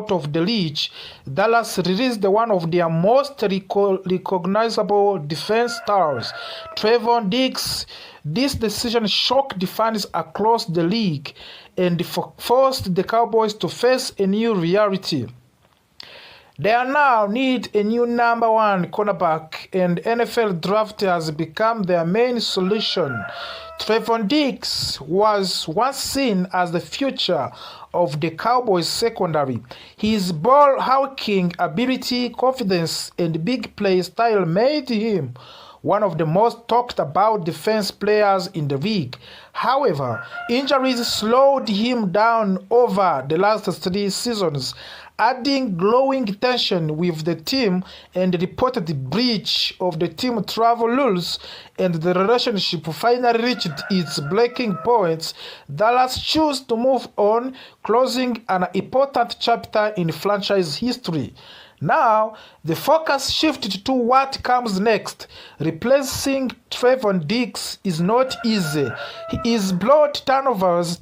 of the league, Dallas released one of their most recognizable defense stars, Trevon Diggs. This decision shocked fans across the league and forced the Cowboys to face a new reality. They now need a new number one cornerback, and NFL draft has become their main solution. Trevon Diggs was once seen as the future of the Cowboys secondary. His ball-hawking ability, confidence, and big play style made him one of the most talked about defense players in the league. However, injuries slowed him down over the last 3 seasons, adding growing tension with the team and the reported breach of the team travel rules, and the relationship finally reached its breaking point. Dallas chose to move on, closing an important chapter in franchise history. Now, the focus shifted to what comes next. Replacing Trevon Diggs is not easy. His brought turnovers,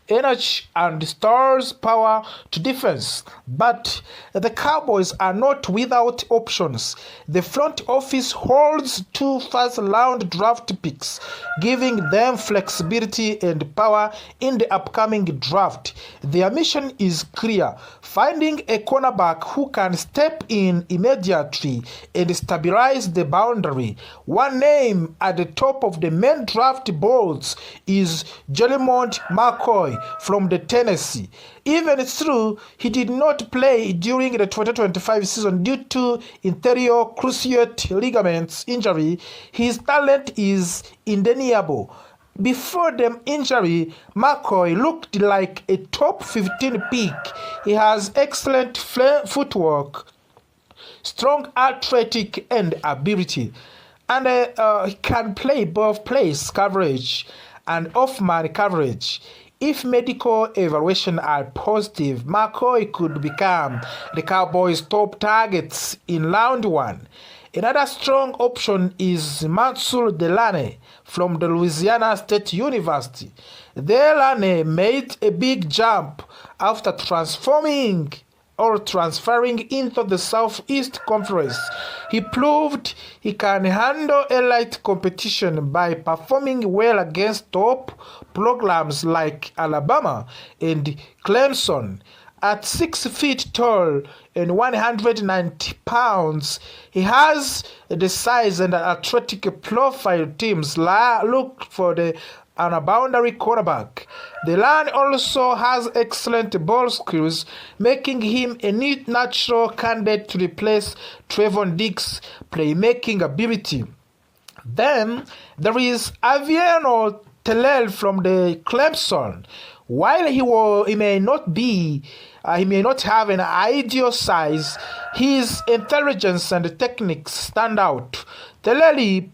energy, and stars power to defense. But the Cowboys are not without options. The front office holds 2 first-round draft picks, giving them flexibility and power in the upcoming draft. Their mission is clear: finding a cornerback who can step in immediately and stabilize the boundary. One name at the top of the main draft boards is Trevon McCoy from the Tennessee. Even though he did not play during the 2025 season due to anterior cruciate ligaments injury, his talent is undeniable. Before the injury, McCoy looked like a top 15 pick. He has excellent footwork, strong athletic and ability, and he can play both place coverage and off-man coverage. If medical evaluations are positive, McCoy could become the Cowboys' top targets in round 1. Another strong option is Mansour Delane from the Louisiana State University. Delane made a big jump after transferring into the Southeast Conference. He proved he can handle elite competition by performing well against top programs like Alabama and Clemson. At 6 feet tall and 190 pounds, he has the size and athletic profile teams look for and a boundary quarterback. The line also has excellent ball skills, making him a neat natural candidate to replace Trevon Diggs' playmaking ability. Then there is Aviano Tellel from the Clemson. While he may not have an ideal size, his intelligence and techniques stand out. Tellel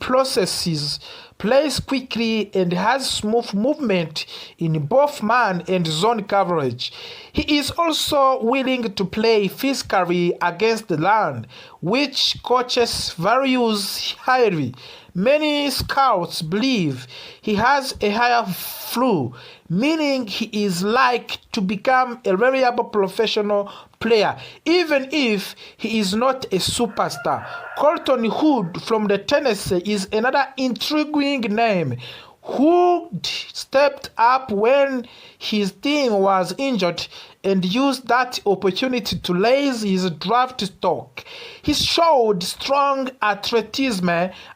plays quickly and has smooth movement in both man and zone coverage. He is also willing to play physically against the run, which coaches values highly. Many scouts believe he has a higher floor, meaning he is like to become a reliable professional player, even if he is not a superstar. Colton Hood from the Tennessee is another intriguing name, who stepped up when his team was injured and used that opportunity to raise his draft stock. He showed strong athleticism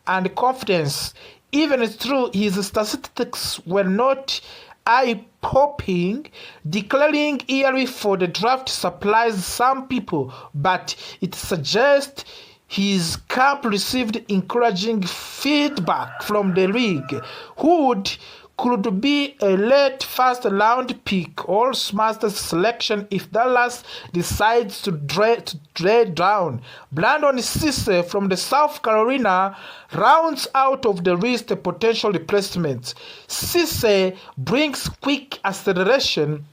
and confidence, even though his statistics were not eye-popping. Declaring early for the draft surprised some people, but it suggests his camp received encouraging feedback from the league. Hood could be a late first-round pick or smarter selection if Dallas decides to trade down. Brandon Cisse from the South Carolina rounds out of the list a potential replacement. Cisse brings quick acceleration,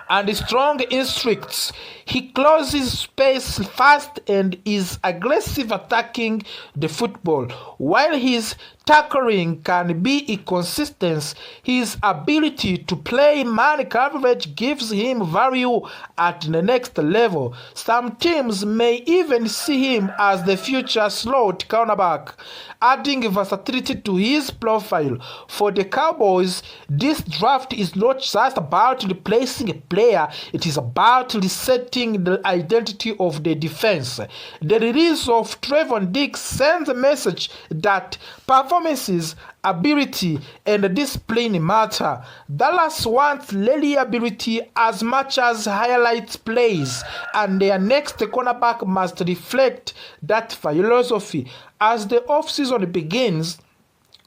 and strong instincts. He closes space fast and is aggressive attacking the football. While his tackling can be inconsistent, his ability to play man coverage gives him value at the next level. Some teams may even see him as the future slot cornerback, adding versatility to his profile. For the Cowboys, this draft is not just about replacing a player, it is about resetting the identity of the defense. The release of Trevon Diggs sends a message that performances, ability, and discipline matter. Dallas wants reliability as much as highlight plays, and their next cornerback must reflect that philosophy. As the offseason begins,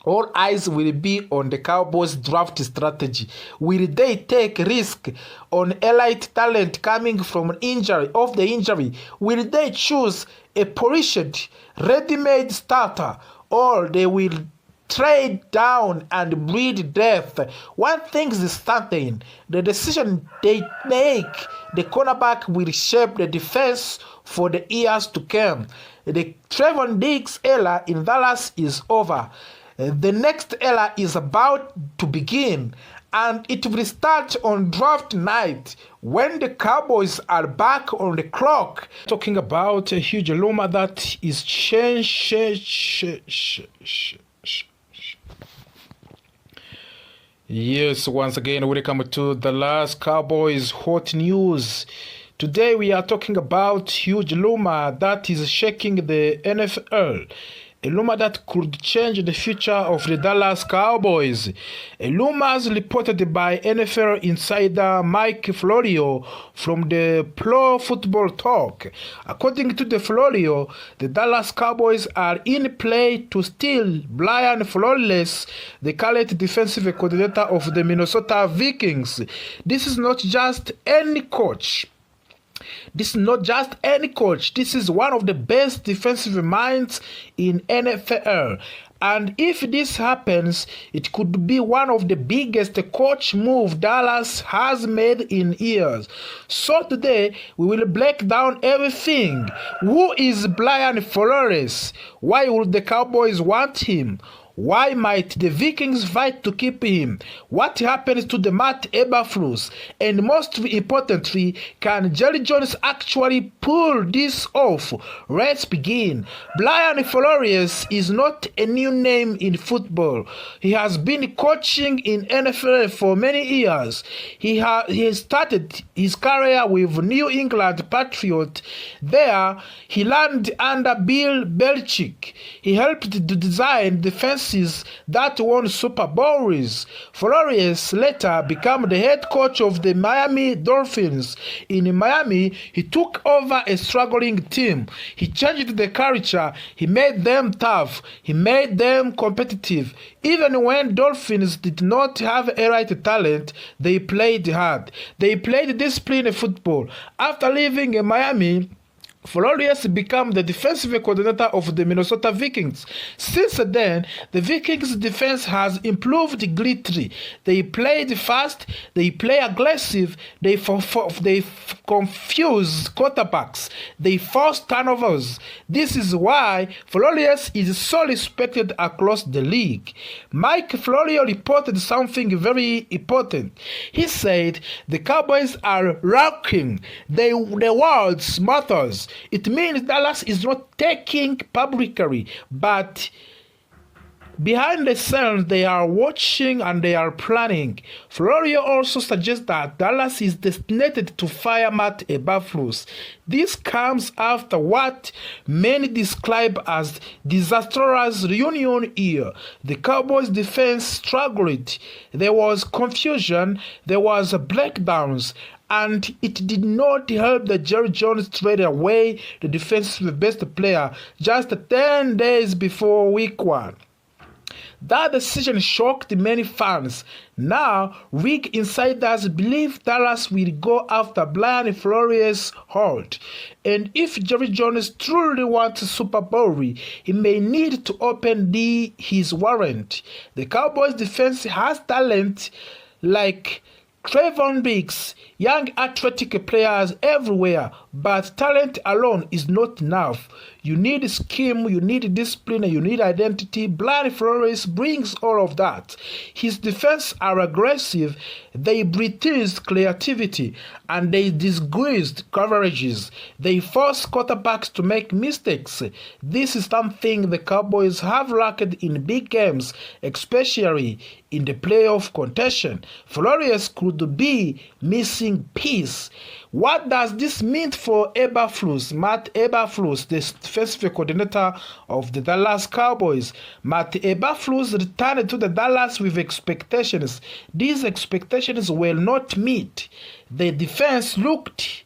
all eyes will be on the Cowboys' draft strategy. Will they take risk on elite talent coming from injury? Will they choose a polished, ready-made starter, or they will trade down and breed depth? One thing is certain: the decision they make, the cornerback will shape the defense for the years to come. The Trevon Diggs era in Dallas is over. The next era is about to begin, and it will start on draft night when the Cowboys are back on the clock. Talking about a huge rumor that is Yes, once again, welcome to the last Cowboys hot news. Today we are talking about huge rumor that is shaking the NFL. A rumor that could change the future of the Dallas Cowboys. A rumor reported by NFL insider Mike Florio from the Pro Football Talk. According to the Florio, the Dallas Cowboys are in play to steal Brian Flores, the current defensive coordinator of the Minnesota Vikings. This is not just any coach. This is one of the best defensive minds in NFL. And if this happens, it could be one of the biggest coach move Dallas has made in years. So today, we will break down everything. Who is Brian Flores? Why would the Cowboys want him? Why might the Vikings fight to keep him? What happens to the Matt Eberflus? And most importantly, can Jerry Jones actually pull this off? Let's begin. Brian Flores is not a new name in football. He has been coaching in NFL for many years. He started his career with New England Patriots. There, he learned under Bill Belichick. He helped to design defenses that won Super Bowls. Flores later became the head coach of the Miami Dolphins. In Miami, he took over a struggling team. He changed the culture. He made them tough. He made them competitive. Even when Dolphins did not have a right talent, they played hard. They played disciplined football. After leaving Miami, Flores became the defensive coordinator of the Minnesota Vikings. Since then, the Vikings' defense has improved greatly. They played fast, they play aggressive, they confuse quarterbacks, they force turnovers. This is why Flores is so respected across the league. Mike Florio reported something very important. He said the Cowboys are rocking. The words matters. It means Dallas is not taking publicly, but behind the scenes they are watching and they are planning. Florio also suggests that Dallas is destined to fire Matt Eberflus. This comes after what many describe as disastrous reunion year. The Cowboys' defense struggled. There was confusion, there was breakdowns, and it did not help that Jerry Jones traded away the defensive best player just 10 days before week 1. That decision shocked many fans. Now, league insiders believe Dallas will go after Brian Flores' hold. And if Jerry Jones truly wants a Super Bowl, he may need to open his warrant. The Cowboys' defense has talent like Trevon Diggs, young athletic players everywhere, but talent alone is not enough. You need scheme, you need discipline, you need identity. Brian Flores brings all of that. His defense are aggressive, they breathe creativity, and they disguised coverages. They force quarterbacks to make mistakes. This is something the Cowboys have lacked in big games, especially in the playoff contention. Flores could be missing piece. What does this mean for Matt Eberflus, the defensive coordinator of the Dallas Cowboys? Matt Eberflus returned to the Dallas with expectations. These expectations were not met. The defense looked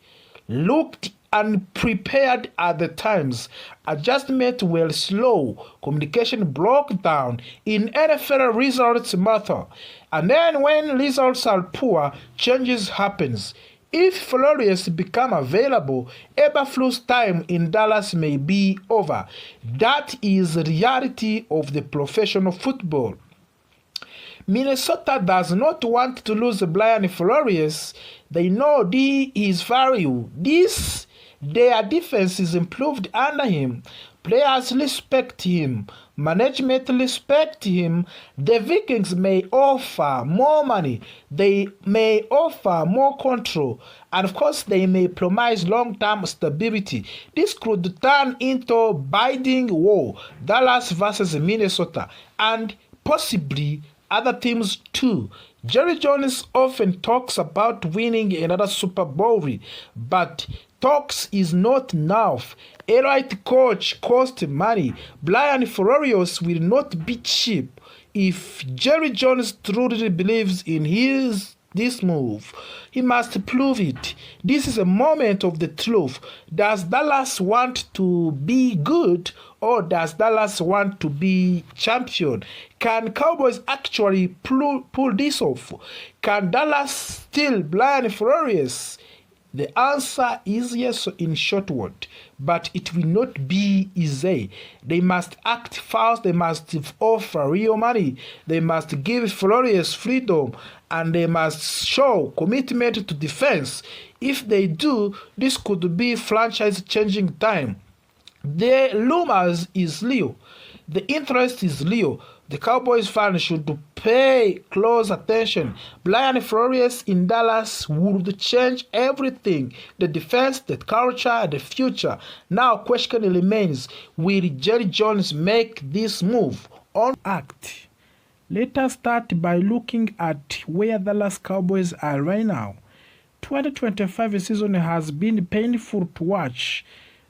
unprepared at the times. Adjustments were slow. Communication broke down. In NFL, results matter. And then when results are poor, changes happens. If Flores become available, Eberflus' time in Dallas may be over. That is the reality of the professional football. Minnesota does not want to lose Brian Flores. They know his value. Their defense is improved under him. Players respect him. Management respect him. The Vikings may offer more money. They may offer more control. And of course, they may promise long-term stability. This could turn into bidding war. Dallas versus Minnesota. And possibly other teams too. Jerry Jones often talks about winning another Super Bowl, but talks is not enough. A right coach costs money. Brian Flores will not be cheap. If Jerry Jones truly believes in this move, he must prove it. This is a moment of the truth. Does Dallas want to be good, or does Dallas want to be champion? Can Cowboys actually pull this off? Can Dallas steal Brian Flores? The answer is yes in short word, but it will not be easy. They must act fast, they must offer real money, they must give Flores freedom, and they must show commitment to defense. If they do, this could be franchise-changing time. The rumors is real. The interest is real. The Cowboys fans should pay close attention. Brian Flores in Dallas would change everything. The defense, the culture, the future. Now question remains, will Jerry Jones make this move on act? Let us start by looking at where Dallas Cowboys are right now. 2025 season has been painful to watch.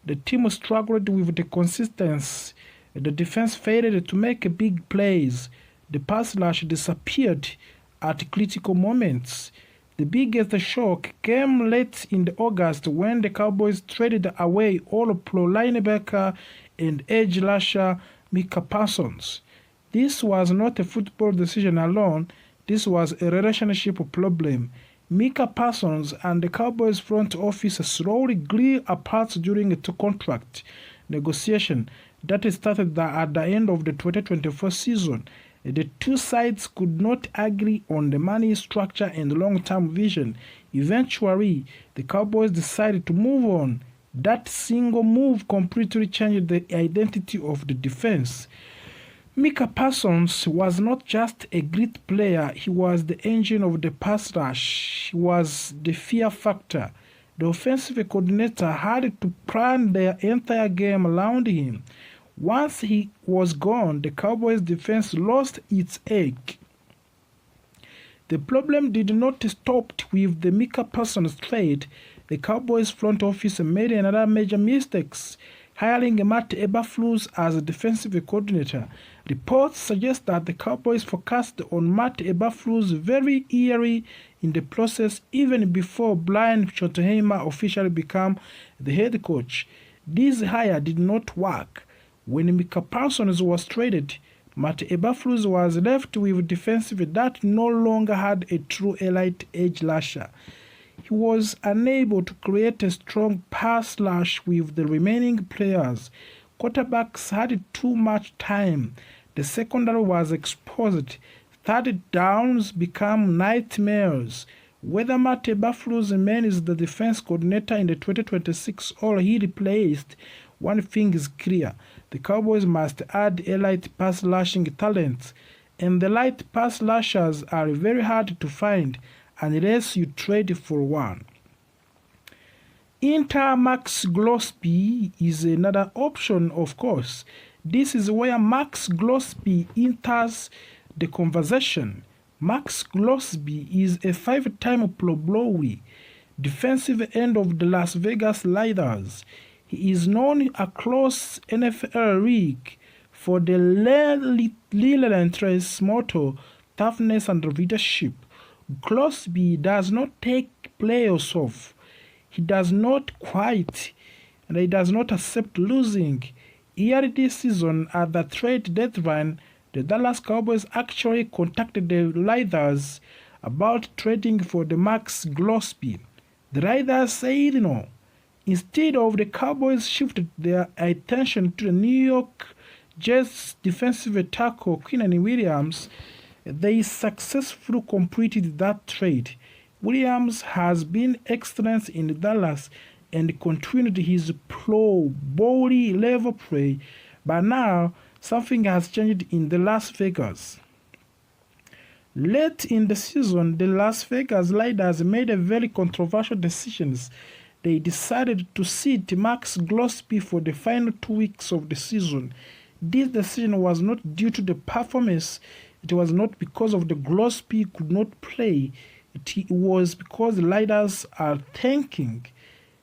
The team struggled with the consistency. The defense failed to make big plays. The pass rush disappeared at critical moments. The biggest shock came late in August when the Cowboys traded away All-Pro linebacker and edge rusher Micah Parsons. This was not a football decision alone. This was a relationship problem. Micah Parsons and the Cowboys front office slowly grew apart during a contract negotiation that started at the end of the 2024 season. The two sides could not agree on the money structure and long-term vision. Eventually, the Cowboys decided to move on. That single move completely changed the identity of the defense. Micah Parsons was not just a great player, he was the engine of the pass rush. He was the fear factor. The offensive coordinator had to plan their entire game around him. Once he was gone, the Cowboys' defense lost its edge. The problem did not stop with the Micah Parsons trade. The Cowboys' front office made another major mistake, hiring Matt Eberflus as a defensive coordinator. Reports suggest that the Cowboys focused on Matt Eberflus very early in the process, even before Brian Schottenheimer officially became the head coach. This hire did not work. When Micah Parsons was traded, Matt Eberflus was left with defensive that no longer had a true elite edge rusher. He was unable to create a strong pass rush with the remaining players. Quarterbacks had too much time. The secondary was exposed. Third downs became nightmares. Whether Matt Eberflus remains the defense coordinator in the 2026 or he replaced, one thing is clear. The Cowboys must add elite pass rushing talents, and the light pass rushers are very hard to find unless you trade for one. Inter Max Grosby is another option, of course. This is where Max Grosby enters the conversation. Max Grosby is a 5-time Pro Bowler, defensive end of the Las Vegas Raiders. He is known across NFL league for the relentless motto, toughness and leadership. Grosby does not take players off. He does not quit, and he does not accept losing. Early this season, at the trade deadline, the Dallas Cowboys actually contacted the Raiders about trading for the Max Grosby. The Raiders said no. Instead of the Cowboys shifted their attention to the New York Jets defensive tackle Quinnen Williams, they successfully completed that trade. Williams has been excellent in Dallas and continued his Pro Bowl level play, but now something has changed in the Las Vegas. Late in the season, the Las Vegas Raiders made a very controversial decision. They decided to sit Max Grosby for the final 2 weeks of the season. This decision was not due to the performance. It was not because of the Grosby could not play. It was because the Raiders are tanking.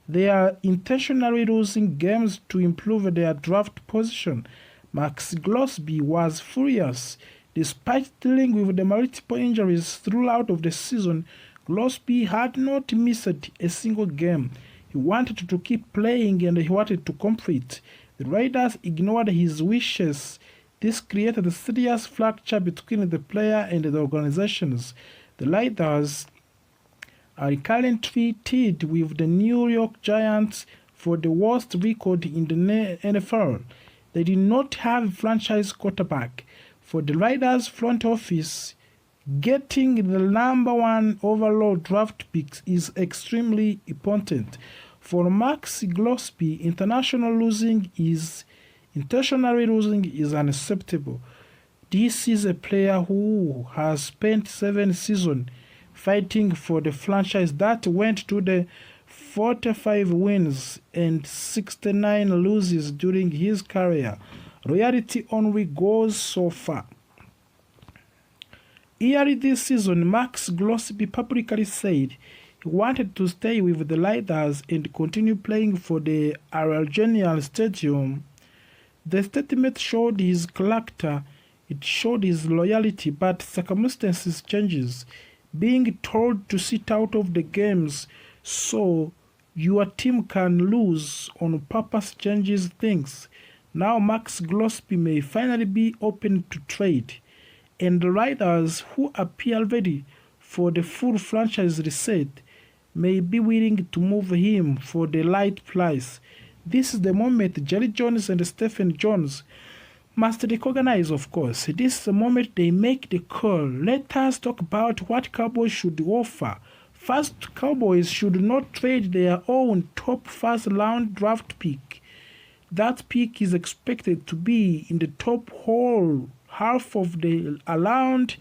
They are intentionally losing games to improve their draft position. Max Grosby was furious. Despite dealing with the multiple injuries throughout of the season, Grosby had not missed a single game. He wanted to keep playing and he wanted to compete. The Raiders ignored his wishes. This created a serious fracture between the player and the organizations. The Raiders are currently tied with the New York Giants for the worst record in the NFL. They did not have a franchise quarterback. For the Raiders front office, getting the number 1 overall draft pick is extremely important. For Max Grosby, intentionally losing is unacceptable. This is a player who has spent 7 seasons fighting for the franchise that went to the 45 wins and 69 losses during his career. Reality only goes so far. Early this season, Max Grosby publicly said he wanted to stay with the Raiders and continue playing for the Allegiant Stadium. The statement showed his character, it showed his loyalty, but circumstances changes. Being told to sit out of the games so your team can lose on purpose changes things. Now Max Grosby may finally be open to trade, and the Raiders, who appear ready for the full franchise reset, may be willing to move him for the right price. This is the moment Jerry Jones and Stephen Jones must recognize, of course. This is the moment they make the call. Let us talk about what Cowboys should offer. First, Cowboys should not trade their own top first-round draft pick. That pick is expected to be in the top whole half of the round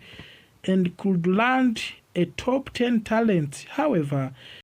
and could land a top 10 talent. However,